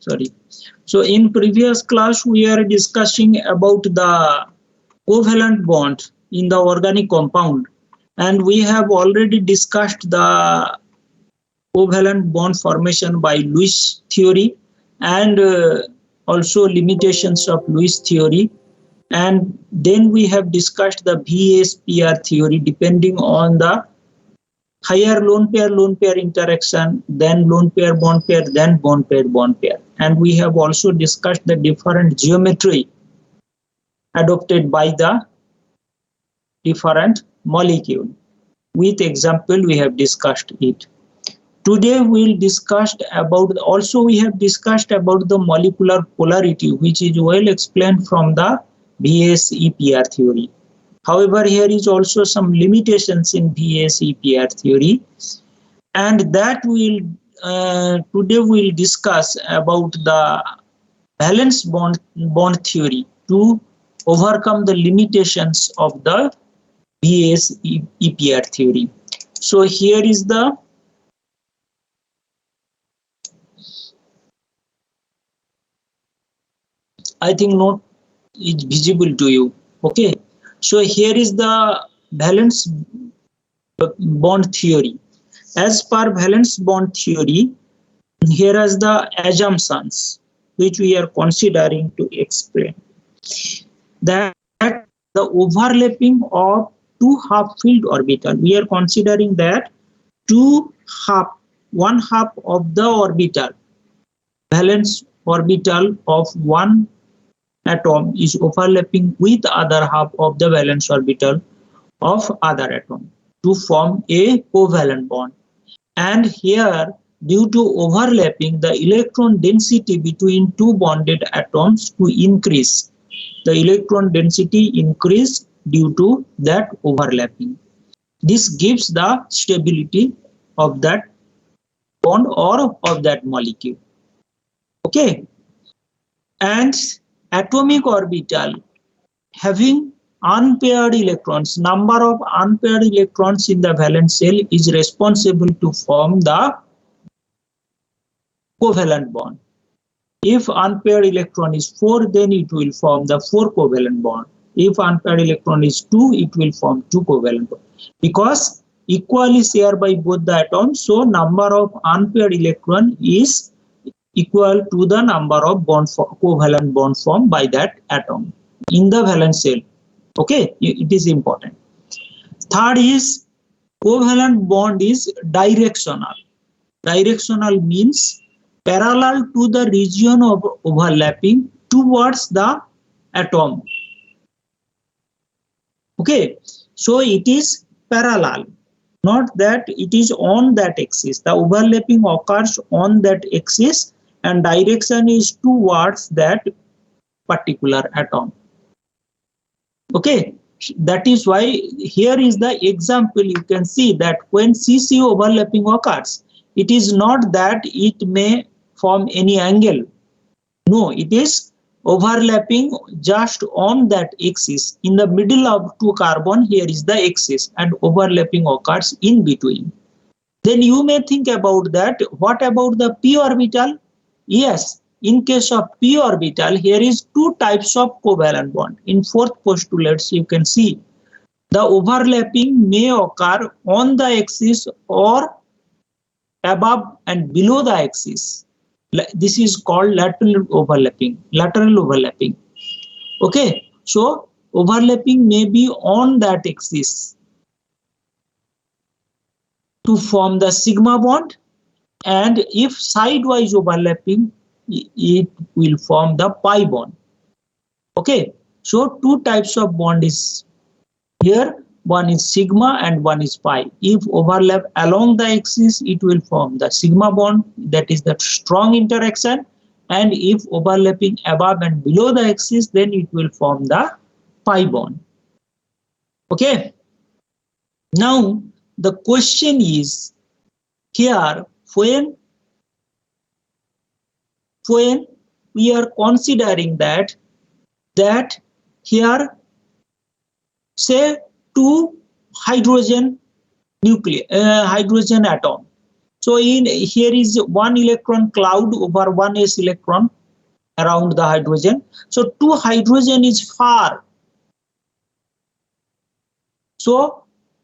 sorry. So in previous class we are discussing about the covalent bond in the organic compound, and we have already discussed the covalent bond formation by Lewis theory and also limitations of Lewis theory. And then we have discussed the VSPR theory depending on the higher lone pair interaction, then lone pair, then bond pair. And we have also discussed the different geometry adopted by the different molecule. With example, we have discussed it. Today we'll discuss about, also we have discussed about the molecular polarity, which is well explained from the VSEPR theory. However, here is also some limitations in VSEPR theory, and that will today we'll discuss about the valence bond theory to overcome the limitations of the VSEPR theory. So here is the I think not is visible to you. Okay, so here is the valence bond theory. As per valence bond theory, here is the assumptions which we are considering to explain. That the overlapping of two half-filled orbital, we are considering that one half of the orbital, valence orbital of one atom is overlapping with other half of the valence orbital of other atom to form a covalent bond. And here, due to overlapping, the electron density between two bonded atoms to increase. The electron density increase due to that overlapping. This gives the stability of that bond or of that molecule. Okay, and atomic orbital having unpaired electrons, number of unpaired electrons in the valence shell is responsible to form the covalent bond. If unpaired electron is 4, then it will form the 4 covalent bond. If unpaired electron is 2, it will form 2 covalent bond. Because equally shared by both the atoms, so number of unpaired electron is equal to the number of covalent bond formed by that atom in the valence shell. Okay, it is important. Third is covalent bond is directional. Directional means parallel to the region of overlapping towards the atom. Okay, so it is parallel, not that it is on that axis. The overlapping occurs on that axis and direction is towards that particular atom. Okay, that is why here is the example. You can see that when CC overlapping occurs, it is not that it may form any angle. No, it is overlapping just on that axis. In the middle of two carbon, here is the axis and overlapping occurs in between. Then you may think about that. What about the p orbital? Yes, in case of p orbital, here is two types of covalent bond. In fourth postulates, you can see the overlapping may occur on the axis or above and below the axis. This is called lateral overlapping. Okay, so overlapping may be on that axis to form the sigma bond, and if sidewise overlapping, it will form the pi bond. Okay, so two types of bond is here. One is sigma and one is pi. If overlap along the axis, it will form the sigma bond, that is the strong interaction. And if overlapping above and below the axis, then it will form the pi bond. Okay. Now, the question is here, when we are considering that here, say, two hydrogen atom. So here is one electron cloud over one s electron around the hydrogen. So 2 hydrogen is far. So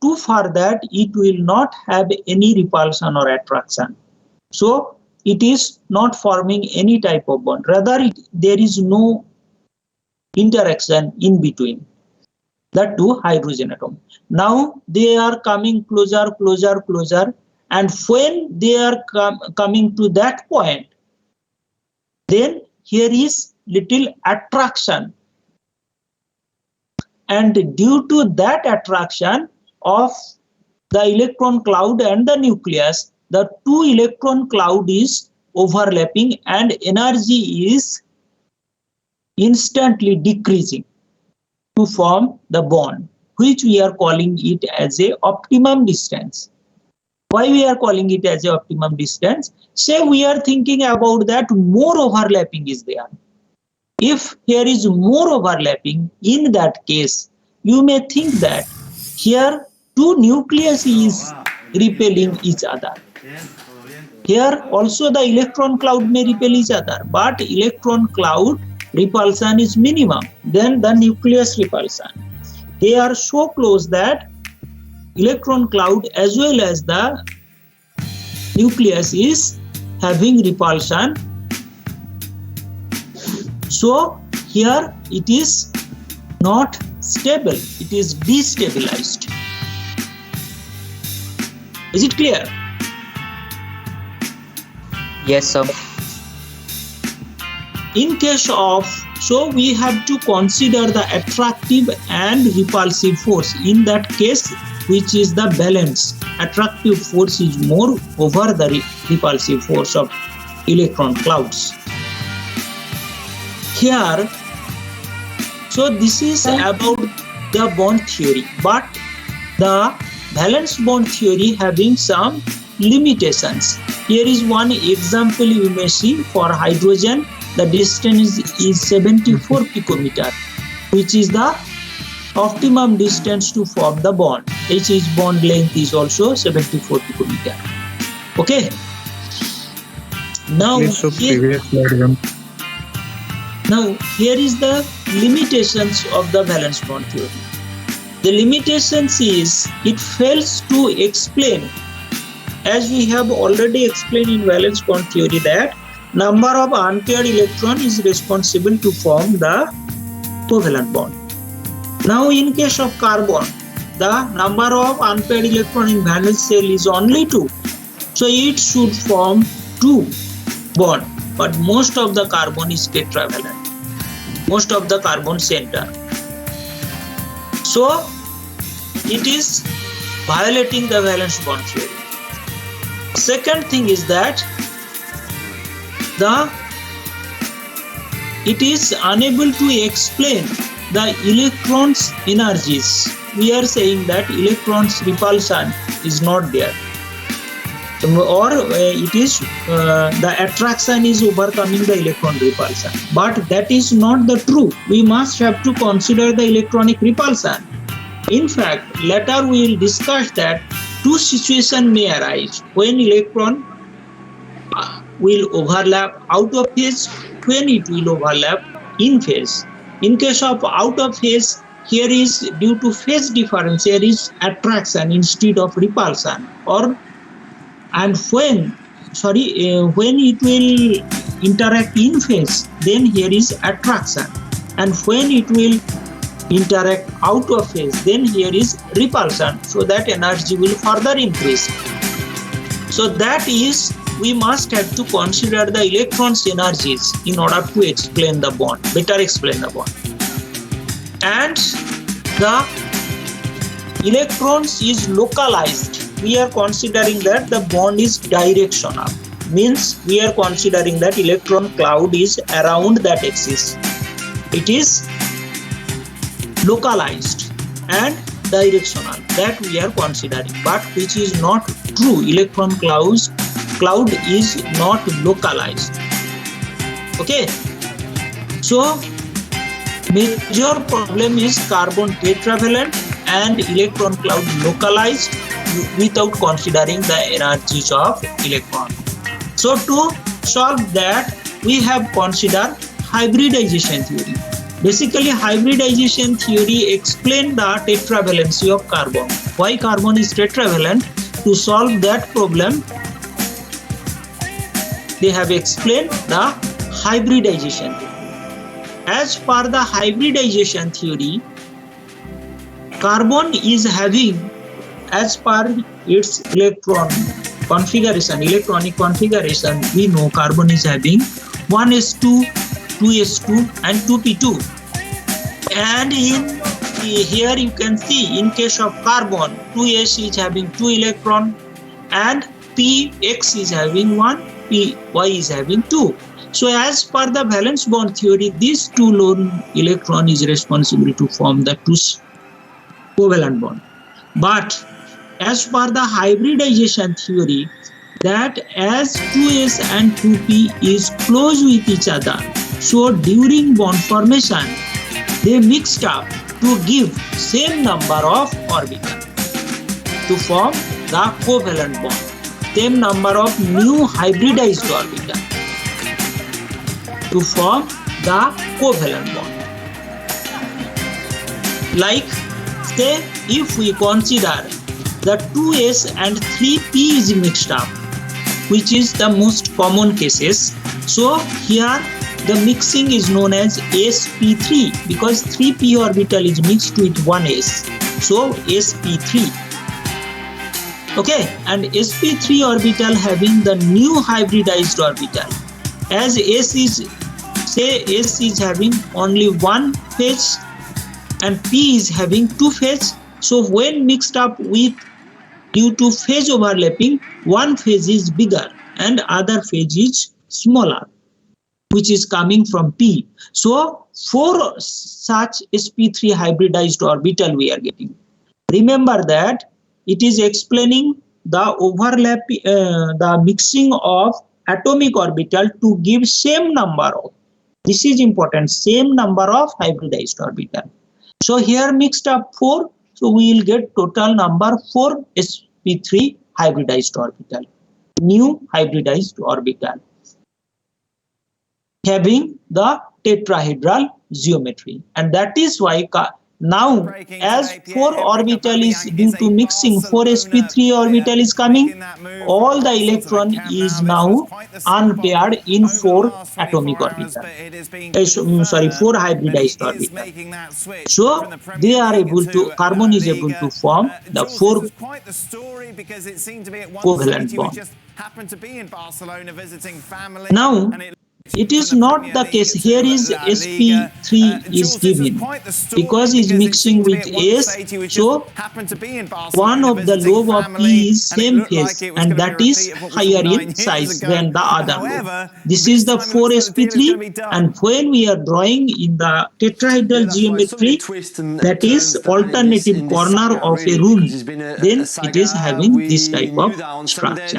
too far that it will not have any repulsion or attraction. So it is not forming any type of bond. Rather, there is no interaction in between the 2 hydrogen atoms. Now they are coming closer, closer, closer, and when they are coming to that point, then here is little attraction, and due to that attraction of the electron cloud and the nucleus, the 2 electron cloud is overlapping and energy is instantly decreasing to form the bond, which we are calling it as a optimum distance. Why we are calling it as a optimum distance? Say we are thinking about that more overlapping is there. If here is more overlapping, in that case, you may think that here 2 nucleus is repelling each other. Here also the electron cloud may repel each other, but electron cloud repulsion is minimum than the nucleus repulsion. They are so close that electron cloud as well as the nucleus is having repulsion. So here it is not stable, it is destabilized. Is it clear? Yes, sir. In case of, so we have to consider the attractive and repulsive force. In that case, which is the balance, attractive force is more over the repulsive force of electron clouds. Here, so this is about the bond theory, but the valence bond theory having some limitations. Here is one example you may see. For hydrogen, the distance is 74 picometer, which is the optimum distance to form the bond. H's bond length is also 74 picometer. Okay. Now, Yes, so previous slide. now here is the limitations of the valence bond theory. The limitations is it fails to explain, as we have already explained in valence bond theory, that number of unpaired electron is responsible to form the covalent bond. Now in case of carbon, the number of unpaired electron in valence shell is only 2. So it should form 2 bond, but most of the carbon is tetravalent, most of the carbon center. So it is violating the valence bond theory. Second thing is that it is unable to explain the electrons' energies. We are saying that electrons' repulsion is not there, or it is the attraction is overcoming the electron repulsion. But that is not the true. We must have to consider the electronic repulsion. In fact, later we will discuss that 2 situations may arise when electron will overlap out of phase, when it will overlap in phase. In case of out of phase, here is due to phase difference, here is attraction instead of repulsion. And when it will interact in phase, then here is attraction. And when it will interact out of phase, then here is repulsion. So that energy will further increase. So that is, we must have to consider the electrons' energies in order to explain the bond, better explain the bond. And the electrons is localized. We are considering that the bond is directional. Means we are considering that electron cloud is around that axis. It is localized and directional, that we are considering, but which is not true. Electron cloud is not localized. Okay, so major problem is carbon tetravalent and electron cloud localized. without considering the energies of electron. So to solve that, we have considered hybridization theory. Basically, hybridization theory explains the tetravalency of carbon. Why carbon is tetravalent? To solve that problem, they have explained the hybridization theory. As per the hybridization theory, carbon is having, as per its electronic configuration, we know carbon is having 1s2, 2s2 and 2p2. And here you can see, in case of carbon, 2s is having 2 electron and px is having 1, py is having 2. So as per the valence bond theory, these two lone electron is responsible to form the two covalent bond. But as per the hybridization theory, that as 2s and 2p is close with each other, so during bond formation, they mixed up to give same number of orbitals to form the covalent bond, same number of new hybridized orbitals to form the covalent bond. Like, say, if we consider the 2s and 3p is mixed up, which is the most common cases. So here the mixing is known as sp3 because 3p orbital is mixed with 1s. So sp3. Okay, and sp3 orbital having the new hybridized orbital. As s is having only one phase and p is having two phase. So when mixed up with, due to phase overlapping, one phase is bigger and other phase is smaller, which is coming from p. So 4 such sp3 hybridized orbital we are getting. Remember that it is explaining the overlap, the mixing of atomic orbital to give same number of, this is important, same number of hybridized orbital. So here mixed up 4, so we will get total number 4 sp3 hybridized orbital, new hybridized orbital, having the tetrahedral geometry. And that is why now as 4 orbital is due to mixing, 4 sp3 orbital is coming, all the electron is now unpaired in 4 atomic orbital, 4 hybridized orbital. So they are able to, carbon is able to form the 4 covalent bond. Now it is not the case. Here is sp3 is given because it is mixing with s. So one of the lobe of p is same phase and that is higher in size than the other lobe. This is the 4 sp3, and when we are drawing in the tetrahedral geometry, that is alternative corner of a room, then it is having this type of structure.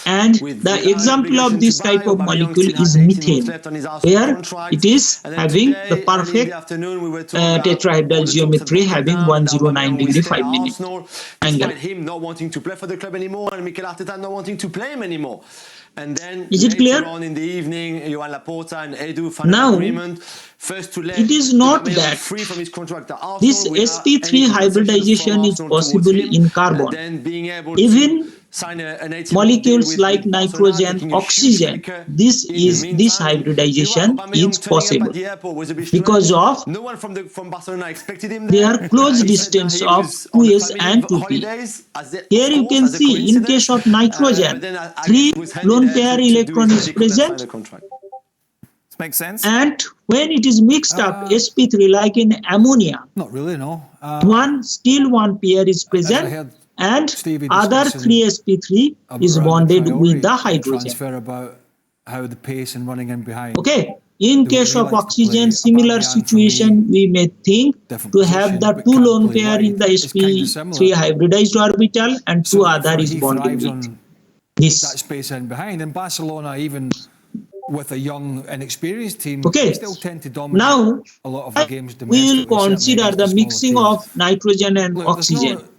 And the example of this type of molecule is methane, where it is having the perfect tetrahedral geometry, having 109 degree 5 minute angle. Him not wanting to play for the club anymore and Mikel Arteta not wanting to play him anymore. And then is it clear? On in the evening, Joan Laporta and Edu found now, an agreement. First to let it is not that free from his contract this sp3 hybridization is possible in carbon. Even molecules like nitrogen, oxygen, this hybridization is possible because of their close distance of 2s and 2p. Here you can see, in case of nitrogen, 3 lone pair electron is present. Makes sense. And when it is mixed up, sp3, like in ammonia, not really, no. one pair is present, and other 3 sp3 is bonded with the hydrogen. Transfer about how the pace and running in behind. Okay. In case of oxygen, similar situation, we may think to have the 2 lone pair in the sp3 hybridized orbital and 2 other is bonded with this. That space in behind. In Barcelona, even with a young, inexperienced team, okay. They still tend to dominate now, a lot of the games. We will consider the mixing of nitrogen and oxygen.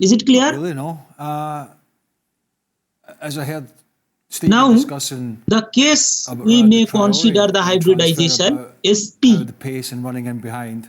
Is it clear? Really, no. As I heard Steve Now, discussing the case about we the may priority consider the and transfer hybridization about how SP. the pace and running in behind.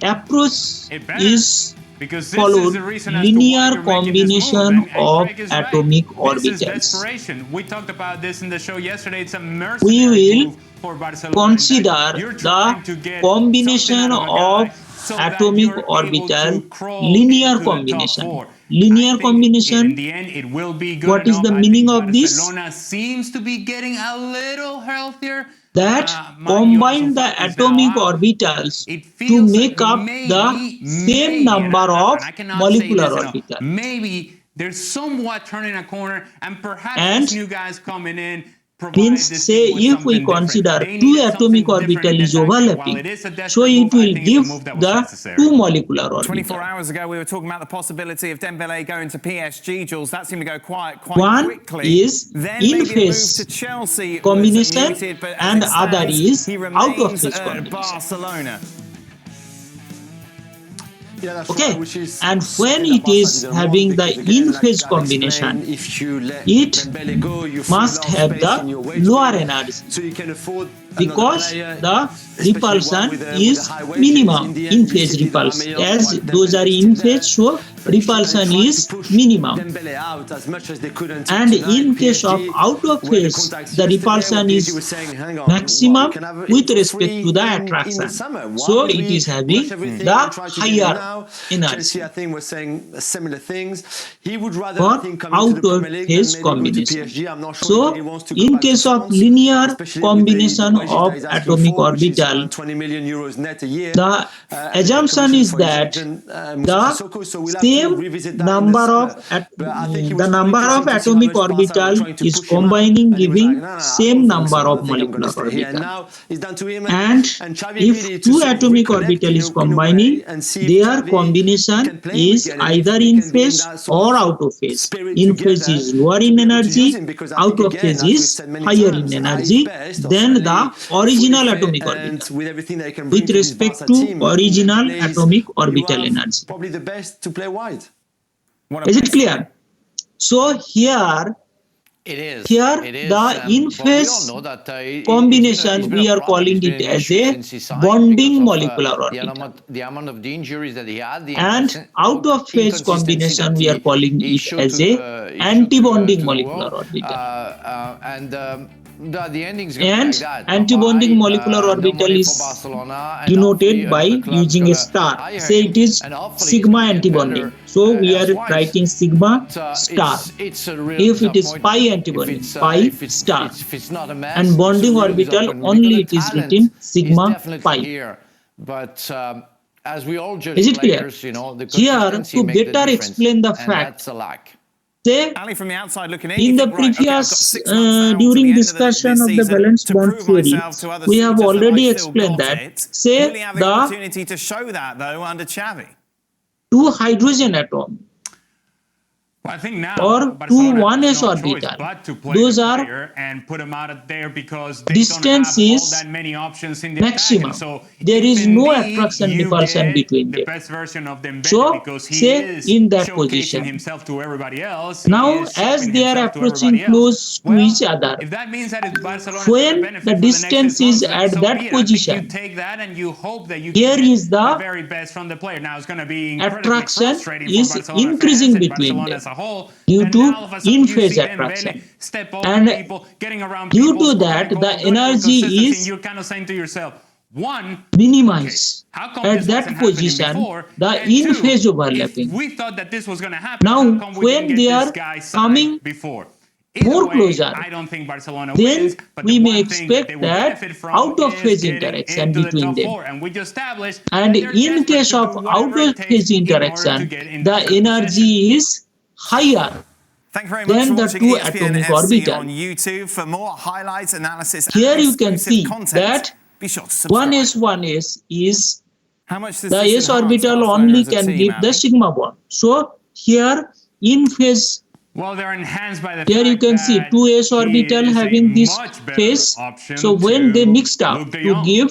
the approach It better. is Because this followed is the reason as to why linear you're making this move, combination and of Craig is right. atomic This is orbitals. desperation. We talked about this in the show yesterday. It's a We mercenary will move for Barcelona. consider You're trying to the get combination something out of a guy of so that atomic you're able orbital to crawl linear into the top combination. four. Linear I think combination. in the end, it will be good What is enough. the I meaning think of this? Barcelona seems to be getting a little healthier. That Mind you, combine Ansu the Fati is now atomic out. orbitals It to feels make like up the same number of and I cannot say molecular this enough, orbitals. maybe they're somewhat turning a corner, and perhaps And these new guys coming in provide means this say team with if we something different. consider They two needed atomic something different orbital in is that time. While overlapping, it is a so desperate it move, I will think it's a give move that was the necessary. two molecular 24 orbitals. hours ago, we were talking about the possibility of Dembele going to PSG, Jules. That seemed to go quite One quickly. is Then in maybe a move phase to Chelsea was combination mooted, but as and it other stands, is he out remains of phase at combination. Barcelona. Yeah, that's Okay, right, which is and when something it that Barca is didn't having want, the because again, in-phase like Alex combination, explained, if you let it Dembele go, you free must a lot of have space in your the weight lower bill, energy, so you can afford another because player, the especially one repulsion with a is high wages. minimum In the end, in you phase see Di repulsion. Maria, As while those are Dembele is in still there, phase, so but they repulsion tried is to push minimum. Dembele out as much as they could until And tonight. in case of PSG out of were the phase, contacts the yesterday repulsion where PSG is was saying, hang on, maximum you can have it with for respect free to the in attraction. the summer. Why So would it we is having rush everything the and try to get it higher now? energy. Chelsea, I think, was saying similar things. He would rather, For I think, come into the out of Premier League phase than maybe go to combination. PSG. I'm not sure if he So really wants to go in back to case of France, linear especially with combination the wages that of he's asking atomic for, which is orbital, around 20 million euros net a year. the And assumption commission is for his that agent, Moussa the Sissoko, so we'll have to same revisit that in the number summer. of But I think it the was quite number of interesting to see how atomic much Barca were orbital trying to is push him out, combining, and he was like, giving no, I same don't think number so. of I think I'm going to molecular stay here. And orbital. now it's down to him. And Xavi if really to two sort of atomic reconnect orbital is in a combining, way and see if their Xavi combination can play him is again, and if either they in can be in phase that sort or of out of phase. spirit In phase together is lower to in be able to use energy, him, because I out think, of again, phase as we've is said many higher times, in at his energy best, or than certainly the fully original fit atomic and orbital with everything that he can bring with to this respect Barca to team, original plays atomic when you orbital have energy. probably the best to play wide. What a Is it best- clear? So here It is. Here, It is. the but we all in-phase know that combination, it's been we a are problem. calling It's been it an as issue a since he signed bonding because of, molecular the orbital. amount of the injuries that he had. The And out of phase inconsistency combination, that we are calling he it showed as to a the- he showed anti-bonding to the molecular world. orbital. The ending's going to be And like that. anti-bonding Bye-bye, molecular no orbital money is for Barcelona, and denoted hopefully by another club's using a gonna star. hire Say him, it is and hopefully he's sigma gonna get anti-bonding. better, So we are elsewise. writing sigma But, star. it's a real If it is disappointment. pi anti-bonding, If it's, pi if it's, star. if it's not a mess, And it's a bonding real orbital, disappointment, only because it is the talent written sigma is definitely pi. here. But as we all judge Is it clear? players, you know, the Here, consistency to make the better difference, explain the and fact, that's a lack. say Ali from the outside looking in. in you the think, right, okay, I've got previous 6 months now to the during end discussion this of the season valence to bond prove theory, myself to other we have suitors that already I've still explained got that, it. say Will he have the the opportunity to show that though under Xavi? two hydrogen atom Well, I think now or Barcelona two 1s has no orbital, choice but to play those the are player and put him out there because they distance don't have is all that many options in the maximum. attack. And so There if is no indeed attraction you repulsion get between the them. best version of Dembele So, because he say is in that showcasing position. himself to everybody else. Now, he is as showing they are himself to approaching everybody else. close to Well, each other, if that means that it's Barcelona's gonna when benefit the for the next 6 distance months, is then at so that be it. I think you position, take that and you hope that you here can get is the very best from the player. Now it's going to be incredibly attraction frustrating is for Barcelona increasing fans and between Barcelona them as a whole. due And to now all of a sudden you in-phase see attraction. Dembele step over And people, getting around due people, to scoring that, a goal, the doing it with energy consistency, is and you're kind of saying to yourself, one, minimized. how come At this that wasn't happening position, before? the And in-phase two, overlapping. if we thought that this was going to happen, Now, how come we when didn't they get this are guy signed coming before? Either more way, closer, I don't think Barcelona then wins, but we the may one thing that they expect will that benefit from out of is phase getting interaction into the between top them. four. And we just established And that they're in desperate case to of do out whatever it of takes phase in order to interaction, get into the third position. energy is higher. Thank you very much Then for the watching two ESPN atomic FC orbital. on YouTube. For more highlights, analysis, Here and you can exclusive see content, that be sure to subscribe. 1s is How much does the this s enhance orbital Barcelona only as a can team, give the Ali? sigma bond. So here in phase, Well, they're enhanced by the here you fact can see that 2s he orbital is a having this much better phase. option So when they to mixed up Luuk de to Jong. give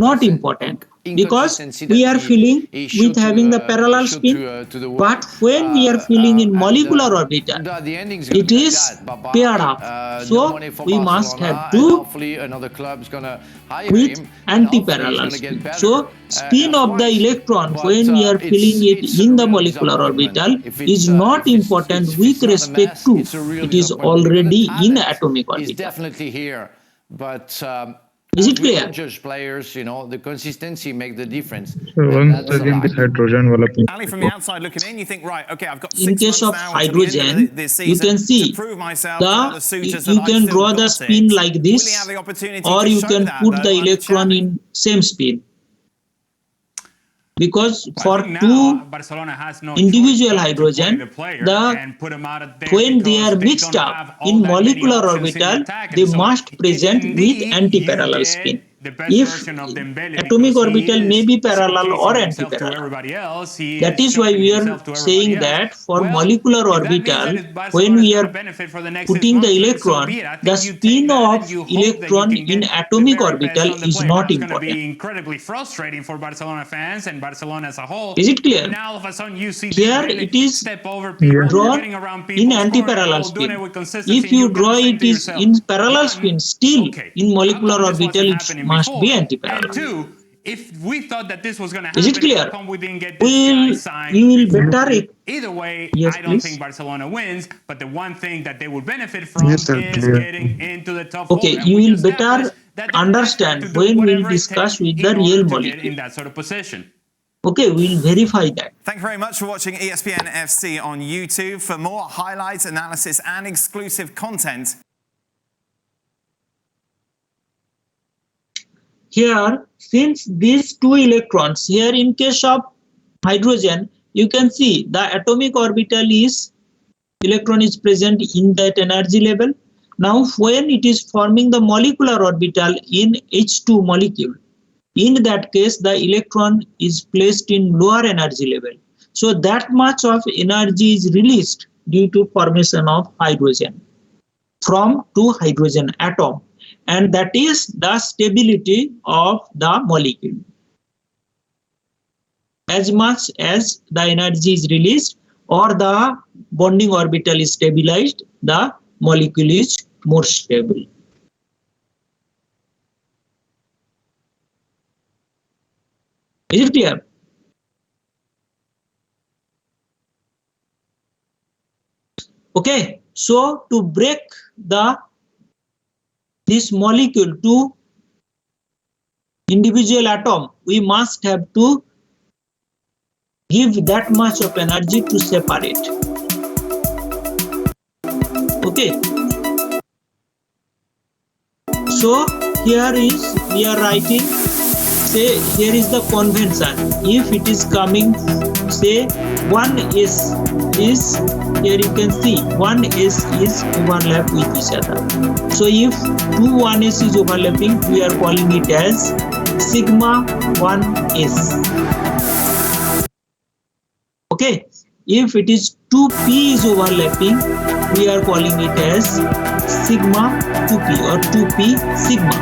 not important. because inconsistency we that are filling he showed with having the he parallel showed spin. to the world. But when we are filling in molecular orbital, The ending's gonna it be like is that. Bye-bye. paired up. No So money for we must Barcelona, have and two hopefully another club's gonna hire with him, and hopefully he's anti-parallel gonna get spin. better. So spin of the F1s. electron But, when we are filling it it's a in the real molecular disappointment. orbital If it's, is not important if with it's not a respect mess, to it's a real it is disappointment, because already the in talent atomic is orbital. definitely here, but Is as it we all clear? judge players, you know, the consistency make the difference. So And once that's a again, this lie. hydrogen wala Ali, from the outside looking in, you think, right, okay, I've got In 6 case months of now until the end of hydrogen, this you season can to see prove myself to other suitors that you I've can still draw the got spin it. like Will he this, have the opportunity or to you show can that, put though, the under electron Xavi? in same spin. Because Well, I for think now two Barcelona has no individual choice but to play hydrogen, the player the and put him out of there when they because are they mixed don't up have all in that many molecular options in the orbital, attack. they And so must if present with indeed you anti-parallel get spin. the best If version of Dembele atomic because he orbital may is be parallel or showcasing himself to anti-parallel. everybody else, he That is is why showing we are himself to everybody saying else. that for Well, molecular if that means orbital, that when Barcelona is we going to are benefit for the next 6 putting the months, so electron, be it. I the think you take spin that of and you hope that you electron can in get the atomic very best orbital on the is player. not Now, it's going to important. be incredibly frustrating for Barcelona fans and Barcelona as a whole. Is it clear? Now all of a sudden you see Here Dembele it is step over people, Yeah. getting drawn around in people, scoring a anti-parallel goal, doing it spin. with consistency, If and you you're draw gonna think it to is yourself, in parallel one, spin, still okay, in how molecular come this orbital wasn't it happening must be before? anti-parallel. And two, if we thought that this was gonna Is it happen, how clear? come we didn't get this guy signed You will before? better it. Either way, Yes, I don't please. think Barcelona wins, but the one thing that they would benefit from Yes, sir, is clear. getting into the top Okay, four. And you we will just established better that they're desperate to understand do when we will whatever it takes discuss with the in order real to get molecule. in that sort of position. Okay, we will verify that. Thank you very much for watching ESPN FC on YouTube. For more highlights, analysis, and exclusive content, Here, since these two electrons, here in case of hydrogen, you can see the atomic orbital is, electron is present in that energy level. Now, when it is forming the molecular orbital in H2 molecule, in that case, the electron is placed in lower energy level. So that much of energy is released due to formation of hydrogen from two hydrogen atom, and that is the stability of the molecule. As much as the energy is released or the bonding orbital is stabilized, the molecule is more stable. Is it clear? Okay, so to break this molecule to individual atom, we must have to give that much of energy to separate. Okay. So here is, we are writing, say here is the convention. If it is coming, say 1s is, here you can see 1s is overlap with each other. So if two 1s is overlapping, we are calling it as sigma 1s. Okay, if it is 2p is overlapping, we are calling it as sigma 2p or 2p sigma.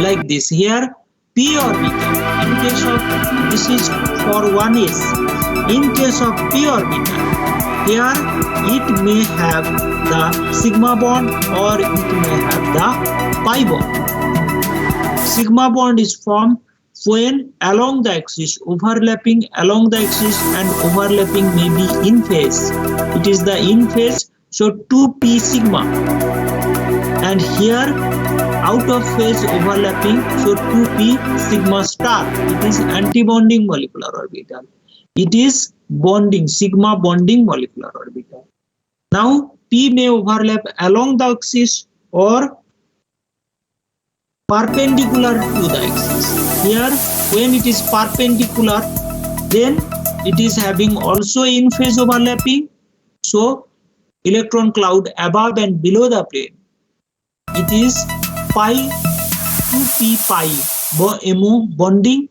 Like this. Here p orbital, in case of, this is for 1s, in case of p orbital, here it may have the sigma bond or it may have the pi bond. Sigma bond is formed when along the axis, overlapping along the axis, and overlapping may be in phase. It is the in phase, so 2p sigma. And here out of phase overlapping, so 2p sigma star. It is anti-bonding molecular orbital. It is bonding, sigma bonding molecular orbital. Now p may overlap along the axis or perpendicular to the axis. Here, when it is perpendicular, then it is having also in phase overlapping. So electron cloud above and below the plane, it is pi 2p pi MO bonding.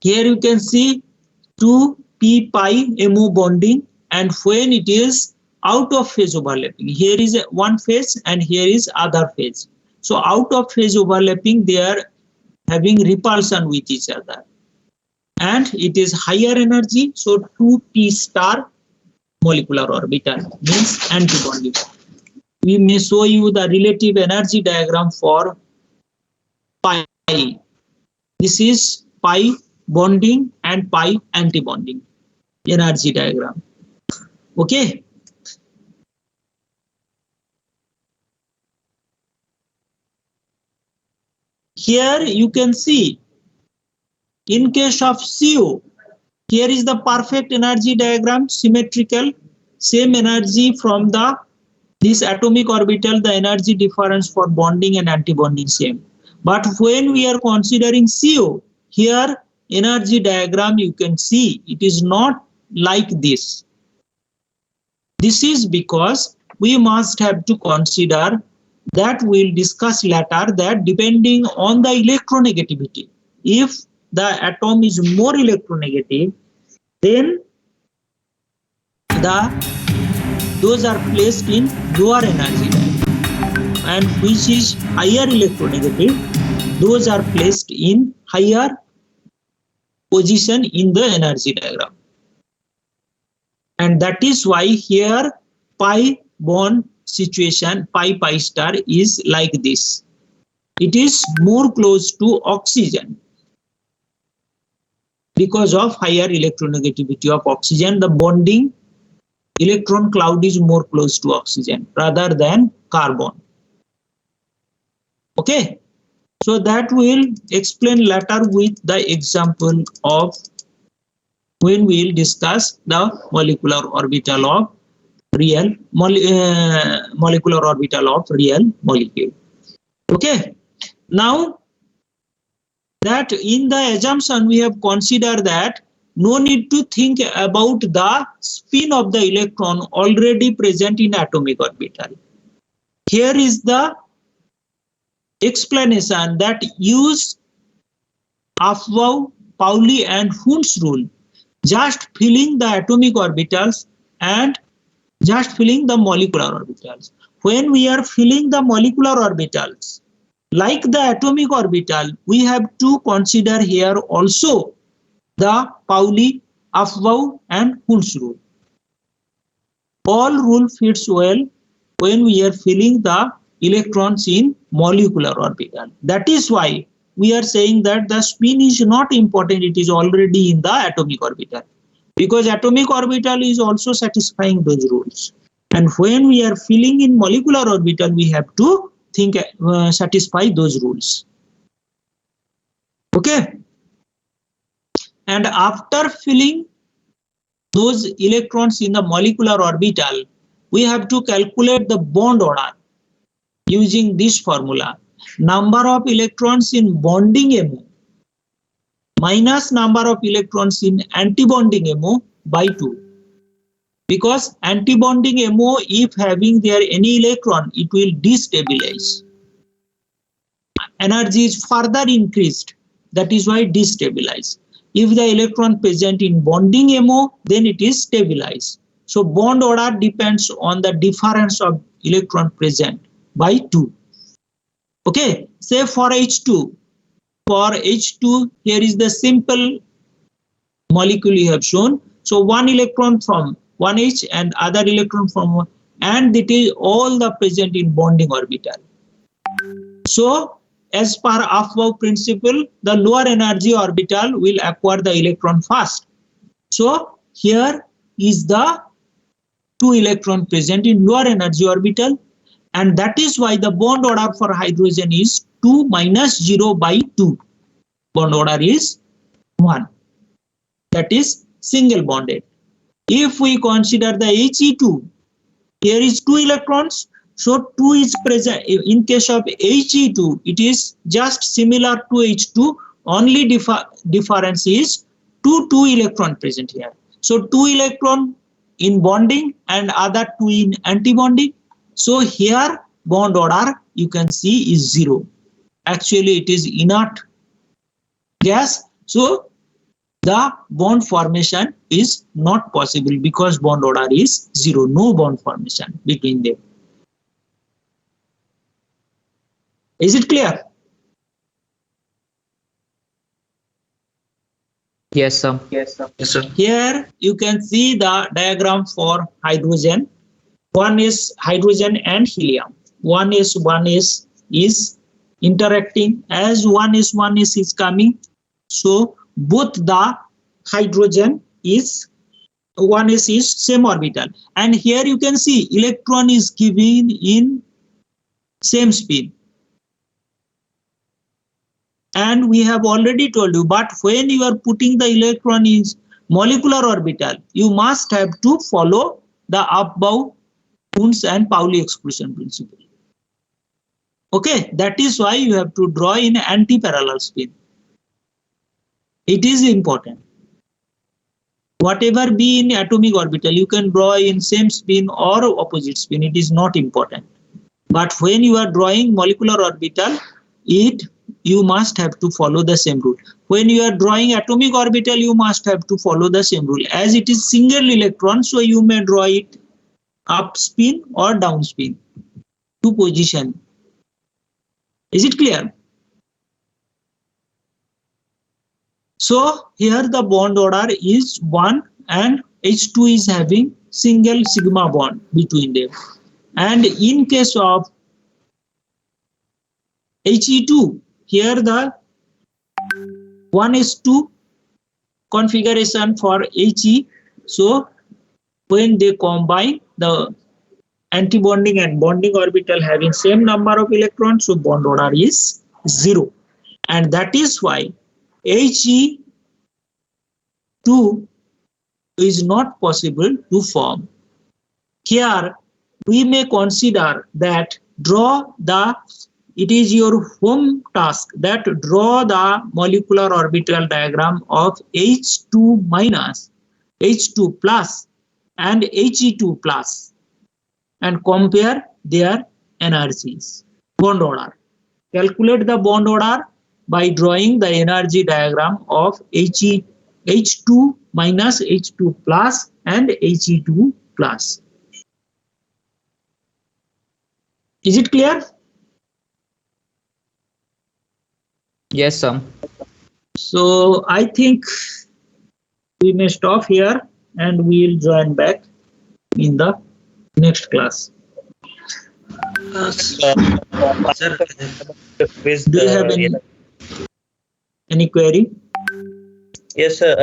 Here you can see 2p pi MO bonding, and when it is out of phase overlapping, here is one phase and here is other phase. So out of phase overlapping, they are having repulsion with each other, and it is higher energy. So 2p star molecular orbital means antibonding. We may show you the relative energy diagram for pi. This is pi bonding and pi antibonding energy diagram. Okay. Here you can see, in case of CO, here is the perfect energy diagram, symmetrical, same energy from this atomic orbital, the energy difference for bonding and antibonding same. But when we are considering CO, here energy diagram you can see it is not like this. This is because we must have to consider that we'll discuss later, that depending on the electronegativity, if the atom is more electronegative, then those are placed in lower energy diagram, and which is higher electronegative, those are placed in higher position in the energy diagram. And that is why here pi bond situation, pi star is like this. It is more close to oxygen. Because of higher electronegativity of oxygen, the bonding electron cloud is more close to oxygen rather than carbon. Okay, so that will explain later with the example of when we will discuss the molecular orbital of real molecular orbital of real molecule. Okay, now that in the assumption we have considered that no need to think about the spin of the electron already present in atomic orbital. Here is the explanation that use Aufbau, Pauli and Hund's rule, just filling the atomic orbitals and just filling the molecular orbitals. When we are filling the molecular orbitals, like the atomic orbital, we have to consider here also the Pauli, Aufbau and Hund's rule. All rule fits well when we are filling the electrons in molecular orbital. That is why we are saying that the spin is not important, it is already in the atomic orbital, because atomic orbital is also satisfying those rules. And when we are filling in molecular orbital, we have to think satisfy those rules. Okay, and after filling those electrons in the molecular orbital, we have to calculate the bond order using this formula: number of electrons in bonding MO minus number of electrons in antibonding MO by 2. Because antibonding MO, if having there any electron, it will destabilize. Energy is further increased, that is why destabilize. If the electron present in bonding MO, then it is stabilized. So bond order depends on the difference of electron present by 2. Okay, say for H2. For H2, here is the simple molecule you have shown. So one electron from 1H and other electron from 1, and it is all the present in bonding orbital. So as per Aufbau principle, the lower energy orbital will acquire the electron first. So here is the 2 electron present in lower energy orbital, and that is why the bond order for hydrogen is 2 minus 0 by 2. Bond order is 1. That is single bonded. If we consider the He2, here is 2 electrons, so 2 is present. In case of He2, it is just similar to H2, only difference is 2 electron present here. So 2 electron in bonding and other 2 in antibonding. So here bond order you can see is 0. Actually it is inert gas. So the bond formation is not possible because bond order is 0, no bond formation between them. Is it clear? Yes, sir. Yes, sir. Here you can see the diagram for hydrogen. One is hydrogen and helium. One is interacting as one is coming. So both the hydrogen is one is same orbital, and here you can see electron is given in same spin. And we have already told you, but when you are putting the electron in molecular orbital, you must have to follow the Aufbau, Kunz and Pauli exclusion principle. Okay, that is why you have to draw in anti-parallel spin. It is important. Whatever be in atomic orbital, you can draw in same spin or opposite spin. It is not important. But when you are drawing molecular orbital, you must have to follow the same rule. When you are drawing atomic orbital, you must have to follow the same rule. As it is single electron, so you may draw it up spin or down spin to position. Is it clear? So here the bond order is 1 and H2 is having single sigma bond between them. And in case of He2, here the 1s2 configuration for He. So when they combine the antibonding and bonding orbital having same number of electrons, so bond order is 0. And that is why He2 is not possible to form. Here we may consider that it is your home task that draw the molecular orbital diagram of H2 minus, H2 plus and He2 plus and compare their energies. Bond order. Calculate the bond order by drawing the energy diagram of H2 minus, H2 plus and He2 plus. Is it clear? Yes, sir. So I think we may stop here and we will join back in the next class. Sir, Do you have any query? yes, sir.